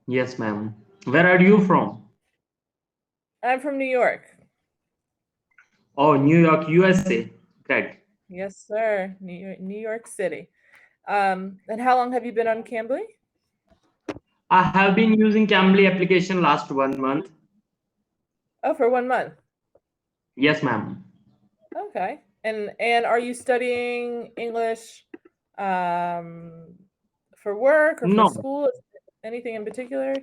Yes, ma'am. Where are you from? I'm from New York. Oh, New York, USA. Great. Yes, sir. New York City. And how long have you been on Cambly? I have been using Cambly application last 1 month. Oh, for 1 month. Yes, ma'am. Okay. And are you studying English um for work or for No. school? Anything in particular?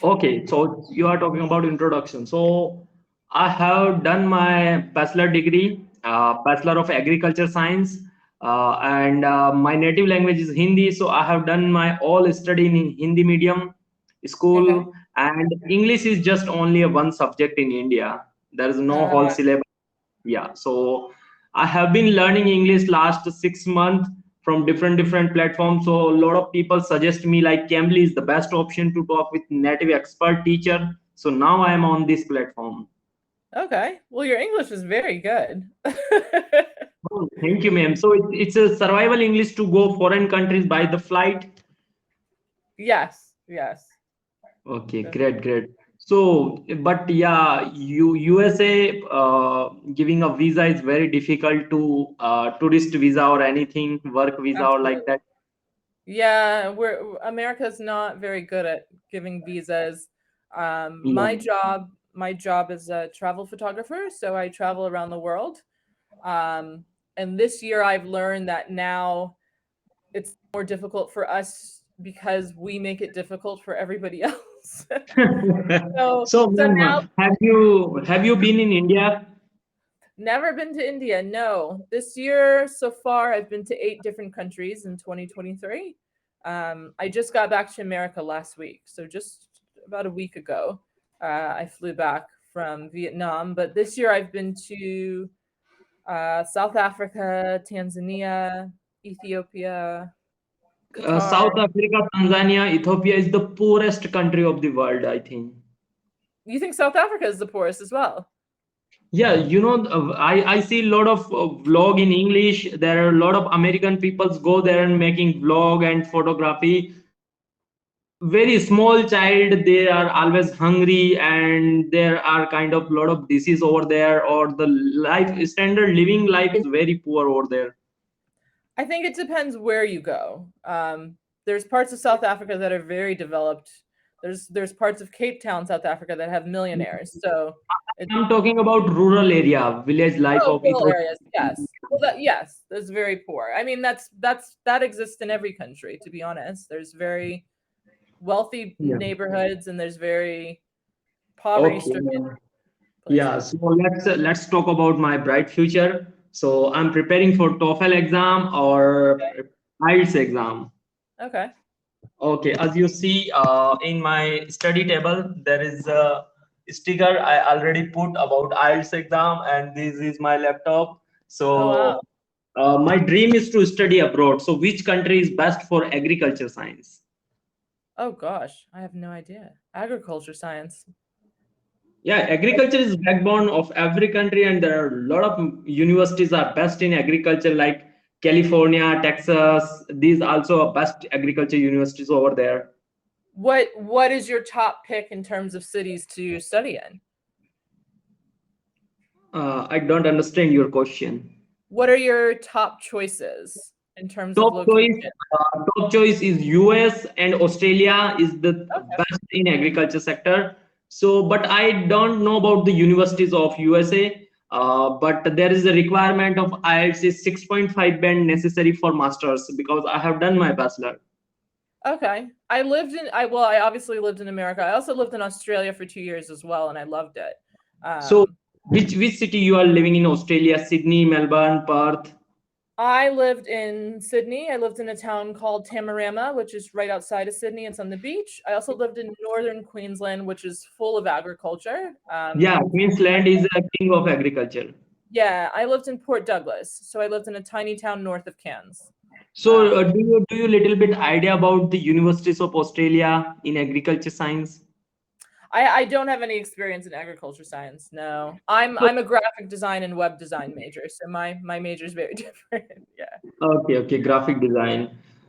Okay, so you are talking about introduction. So I have done my bachelor degree, Bachelor of Agriculture Science, and my native language is Hindi. So I have done my all study in Hindi medium Okay. school, and English is just only a one subject in India. There is no whole Uh, syllabus. Yeah, so I have been learning English last 6 months from different platforms. So a lot of people suggest me like Cambly is the best option to talk with native expert teacher. So now I am on this platform. okay. Well, your English is very good. Oh, thank you, ma'am. So it's a survival English to go foreign countries by the flight. Yes, yes. Okay, That's great, great. So, but yeah, USA giving a visa is very difficult to tourist visa or anything, work visa or like absolutely. that. Yeah, America's not very good at giving visas. Yeah. My job is a travel photographer, so I travel around the world. Um, and this year I've learned that now it's more difficult for us because we make it difficult for everybody else. so So, so now ma'am, have you been in India? never been to India. No. This year so far I've been to 8 different countries in 2023. I just got back to America last week. So just about a week ago, I flew back from Vietnam. But this year I've been to South Africa, Tanzania, Ethiopia, South Qatar. Africa, Tanzania, Ethiopia is the poorest country of the world, I think. You think South Africa is the poorest as well? Yeah, I see a lot of vlog in English. There are a lot of American peoples go there and making vlog and photography. Very small child, they are always hungry, and there are kind of lot of disease over there, or the life standard living life is very poor over there. I think it depends where you go. There's parts of South Africa that are very developed. There's parts of Cape Town, South Africa, that have millionaires. So it, I'm talking about rural area, village life oh, of rural Ethiopia. areas, yes. Well, yes, that's very poor. I mean, that exists in every country. To be honest, there's very wealthy Yeah. neighborhoods and there's very Okay. poverty-stricken Yeah. places. So let's talk about my bright future. So I'm preparing for TOEFL exam or IELTS exam. Okay. Okay, as you see in my study table, there is a sticker I already put about IELTS exam, and this is my laptop. Oh So wow. my dream is to study abroad. So which country is best for agriculture science? Oh gosh, I have no idea. Agriculture science. Yeah, agriculture is backbone of every country, and there are a lot of universities are best in agriculture, like California, Texas. These also are best agriculture universities over there. What is your top pick in terms of cities to study in? I don't understand your question. What are your top choices in terms of Top choice, location? top choice is US and Australia is the Okay. best in agriculture sector. So, but I don't know about the universities of USA. But there is a requirement of IELTS is 6.5 band necessary for masters because I have done my bachelor. Okay. I obviously lived in America. I also lived in Australia for 2 years as well, and I loved it. So, Um, which city you are living in Australia? Sydney, Melbourne, Perth. I lived in Sydney. I lived in a town called Tamarama, which is right outside of Sydney. It's on the beach. I also lived in northern Queensland, which is full of agriculture. Yeah, Queensland is a king of agriculture. Yeah, I lived in Port Douglas, so I lived in a tiny town north of Cairns. So, Um, do you little bit idea about the universities of Australia in agriculture science? I don't have any experience in agriculture science. No, So, I'm a graphic design and web design major, so my major is very different. Yeah, okay, okay, graphic design.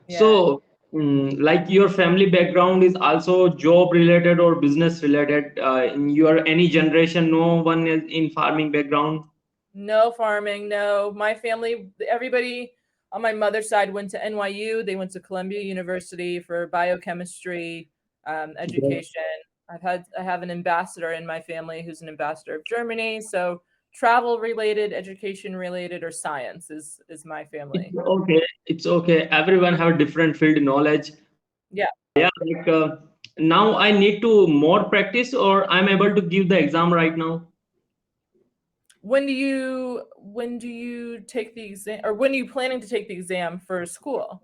yeah. So, Like your family background is also job related or business related. In your any generation, no one is in farming background. No farming, no. My family, everybody on my mother's side went to NYU. They went to Columbia University for biochemistry education. I have an ambassador in my family who's an ambassador of Germany. So travel related, education related, or science is my family. It's okay. It's okay. Everyone have different field knowledge. Yeah. Yeah. Now I need to more practice, or I'm able to give the exam right now. When do you take the exam, or when are you planning to take the exam for school?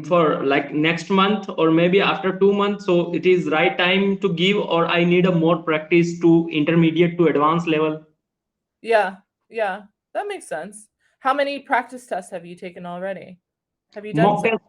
For like next month or maybe after 2 months. So it is right time to give, or I need a more practice to intermediate to advanced level. Yeah, yeah, that makes sense. How many practice tests have you taken already? Have you done Mock some? test.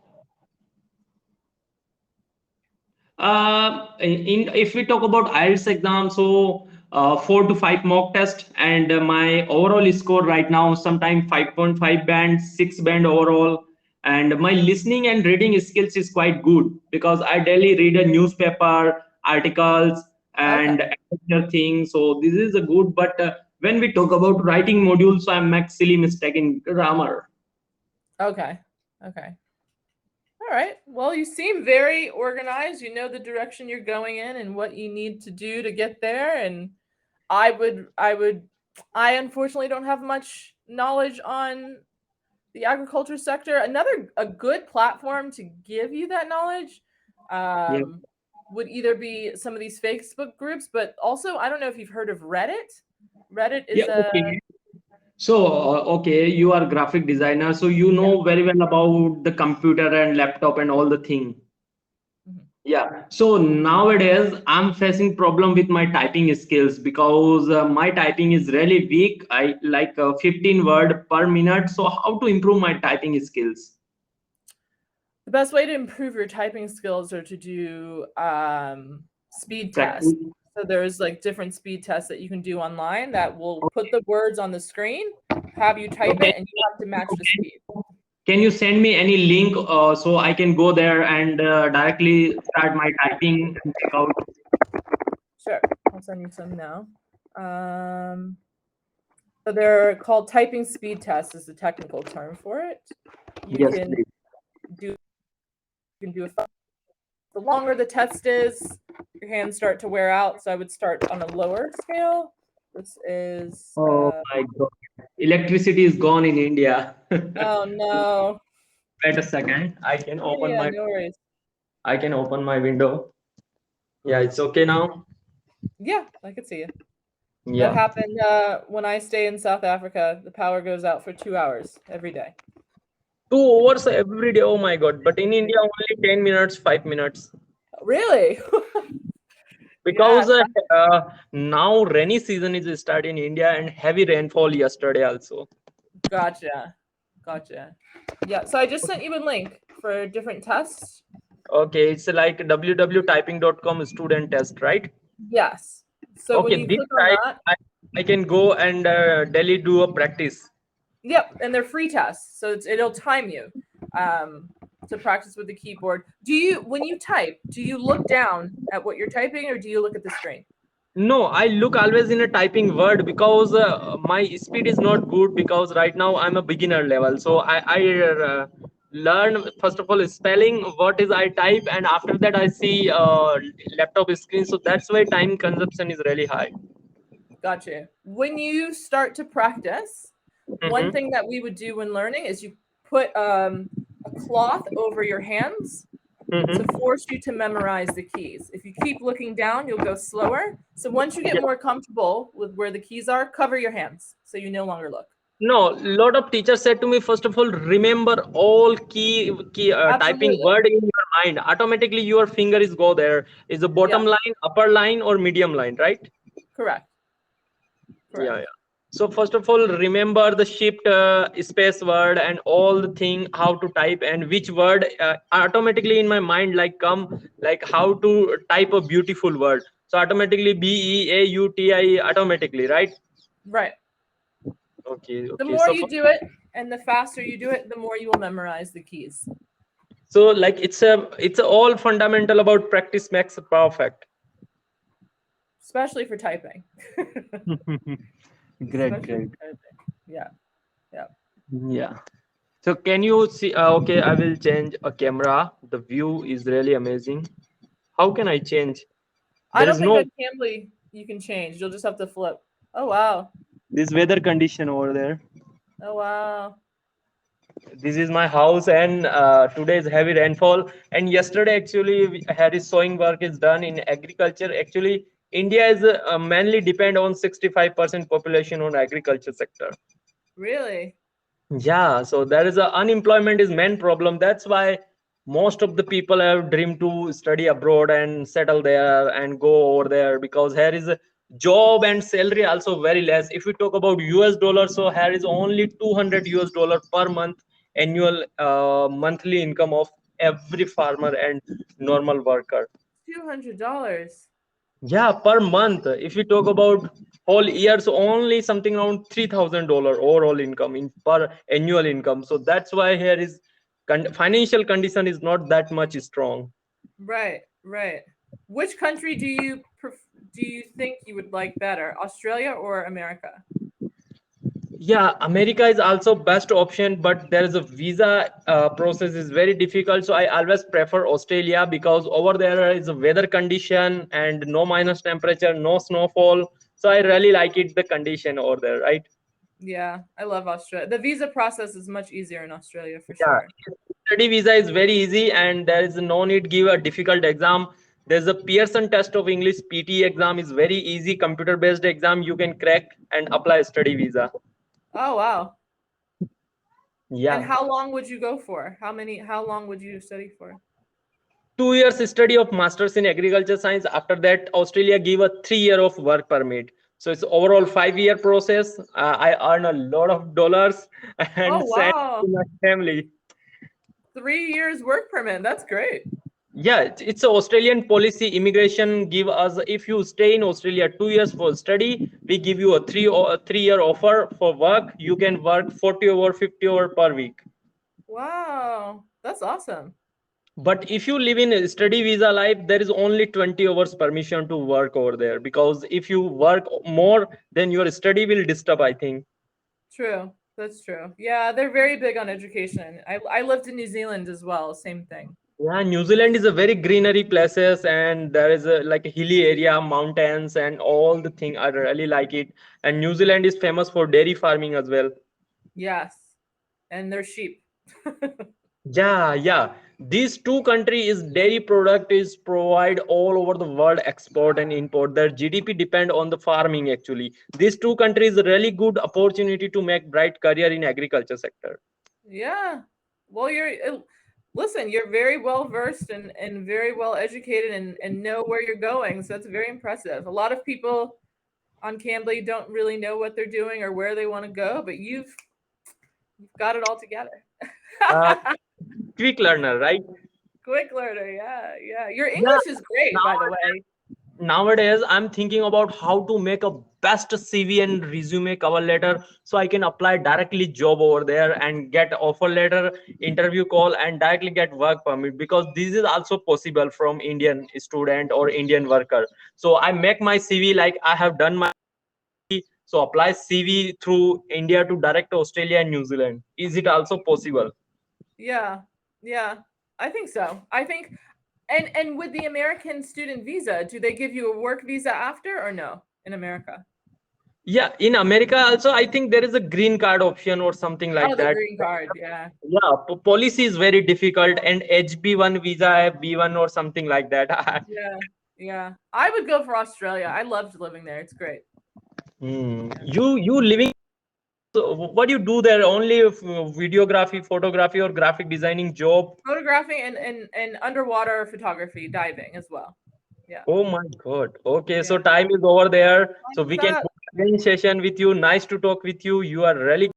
In if we talk about IELTS exam, so 4 to 5 mock test, and my overall score right now sometime 5.5 band, 6 band overall, and my listening and reading skills is quite good because I daily read a newspaper articles Okay, and other things. So this is a good, but when we talk about writing modules, I make silly mistake in grammar. okay, okay. All right. Well, you seem very organized. You know the direction you're going in and what you need to do to get there. And I unfortunately don't have much knowledge on the agriculture sector. A good platform to give you that knowledge Yeah. would either be some of these Facebook groups, but also I don't know if you've heard of Reddit. Reddit Yeah. is a Okay. So, okay, you are graphic designer, so you yeah. know very well about the computer and laptop and all the thing. Mhm. Yeah. So nowadays, I'm facing problem with my typing skills because my typing is really weak. I like 15 word per minute. So how to improve my typing skills? The best way to improve your typing skills are to do speed tests. Practice. So there's like different speed tests that you can do online that will put the words on the screen, have you type Okay. it, and you have to match the speed. Can you send me any link so I can go there and directly start my typing and check out? Sure, I'll send you some now. Um, so they're called typing speed tests is the technical term for it. You Yes, can please. do you can do a the longer the test is, your hands start to wear out. So I would start on a lower scale. This is Oh my God. Electricity is gone in India. oh no. Wait a second. Yeah, no worries. I can open my window. Yeah, it's okay now. Yeah, I could see you. That Yeah. happened when I stay in South Africa. The power goes out for 2 hours every day. 2 hours every day. Oh my God. But in India, only 10 minutes, 5 minutes. Really? Yeah, Because now rainy season is start in India and heavy rainfall yesterday also. gotcha. Gotcha. Yeah, so I just sent you a link for different tests. Okay, it's like www.typing.com student test, right? Yes. So when Okay, you this click on side that, I can go and daily do a practice. yep, and they're free tests, so it'll time you to practice with the keyboard. When you type, do you look down at what you're typing, or do you look at the screen? No, I look always in a typing word because my speed is not good because right now I'm a beginner level. So I learn first of all spelling, what is I type, and after that I see laptop screen. So that's why time consumption is really high. Gotcha. When you start to practice, one Mm-hmm. thing that we would do when learning is you put a cloth over your hands to Mm-hmm. force you to memorize the keys. If you keep looking down, you'll go slower. So once you get Yeah. more comfortable with where the keys are, cover your hands so you no longer look. No, lot of teachers said to me, first of all, remember all key typing Absolutely. word in your mind. Automatically, your finger is go there. Is the Yeah, bottom line, upper line, or medium line, right? correct. Yeah, Correct. yeah. So first of all, remember the shift space word and all the thing how to type and which word automatically in my mind like come like how to type a beautiful word. So automatically BEAUTI automatically, right? Right. Okay, The okay. more So you do it and the faster you do it, the more you will memorize the keys. So like it's all fundamental about practice makes perfect. especially for typing. Great, Especially great. for typing. Yeah, yeah. Yeah. So can you see? Okay, I will change a camera. The view is really amazing. How can I change? I There don't is think no on Cambly you can change. You'll just have to flip. Oh wow. this weather condition over there. Oh wow. This is my house, and today is heavy rainfall. And yesterday, actually, Harris sowing work is done in agriculture. Actually, India is mainly depend on 65% population on agriculture sector. Really? Yeah, so there is a unemployment is main problem. That's why most of the people have dream to study abroad and settle there and go over there, because here is a job and salary also very less. If we talk about US dollar, so here is only 200 US dollar per month annual monthly income of every farmer and normal worker. $200. Yeah, per month. If we talk about whole years, only something around $3,000 overall income in per annual income. So that's why here is financial condition is not that much strong. Right, right. Which country do you think you would like better, Australia or America? Yeah, America is also best option, but there is a visa process is very difficult. So I always prefer Australia, because over there is a weather condition and no minus temperature, no snowfall. So I really like it the condition over there, right? Yeah, I love Australia. The visa process is much easier in Australia for Yeah, sure. study visa is very easy, and there is no need give a difficult exam. There's a Pearson test of English PT exam is very easy, computer based exam you can crack and apply study visa. Oh wow. And Yeah, how long would you go for? How long would you study for? 2 years study of masters in agriculture science. After that, Australia give a 3 year of work permit. So it's overall 5 year process. I earn a lot of dollars Oh and send wow. to my family. 3 years work permit. That's great. Yeah, it's a Australian policy. Immigration give us, if you stay in Australia 2 years for study, we give you a 3 year offer for work. You can work 40 over 50 over per week. Wow. That's awesome. But if you live in a study visa life, there is only 20 hours permission to work over there, because if you work more, then your study will disturb, I think. True. That's true. Yeah, they're very big on education. I lived in New Zealand as well. Same thing. Yeah, New Zealand is a very greenery places, and there is a like a hilly area, mountains, and all the thing. I really like it. And New Zealand is famous for dairy farming as well. Yes. And they're sheep. Yeah, yeah. These two countries dairy product is provide all over the world export and import. Their GDP depend on the farming actually. These two countries really good opportunity to make bright career in agriculture sector. Yeah. Well, listen, you're very well versed and very well educated and know where you're going. So that's very impressive. A lot of people on Cambly don't really know what they're doing or where they want to go, but you've got it all together. Uh, quick learner, right? Quick learner, yeah, yeah. Your Yeah. English is great, by the way. Nowadays I'm thinking about how to make a best CV and resume cover letter, so I can apply directly job over there and get offer letter, interview call, and directly get work permit, because this is also possible from Indian student or Indian worker. So I make my CV like I have done my, so apply CV through India to direct Australia and New Zealand. Is it also possible? Yeah, yeah. I think so. I think, and with the American student visa, do they give you a work visa after or no in America? Yeah, in America also I think there is a green card option or something Oh, like the that. green card. Yeah, Yeah, policy is very difficult, and HB1 visa, B1 or something like that. yeah, yeah. I would go for Australia. I loved living there. It's great. You living, so what do you do there? Only videography, photography, or graphic designing job? Photographing and underwater photography, diving as well. Yeah. Oh my God. Okay, Yeah. so time is over there. So we Time's can up. book again session with you. Nice to talk with you. You are really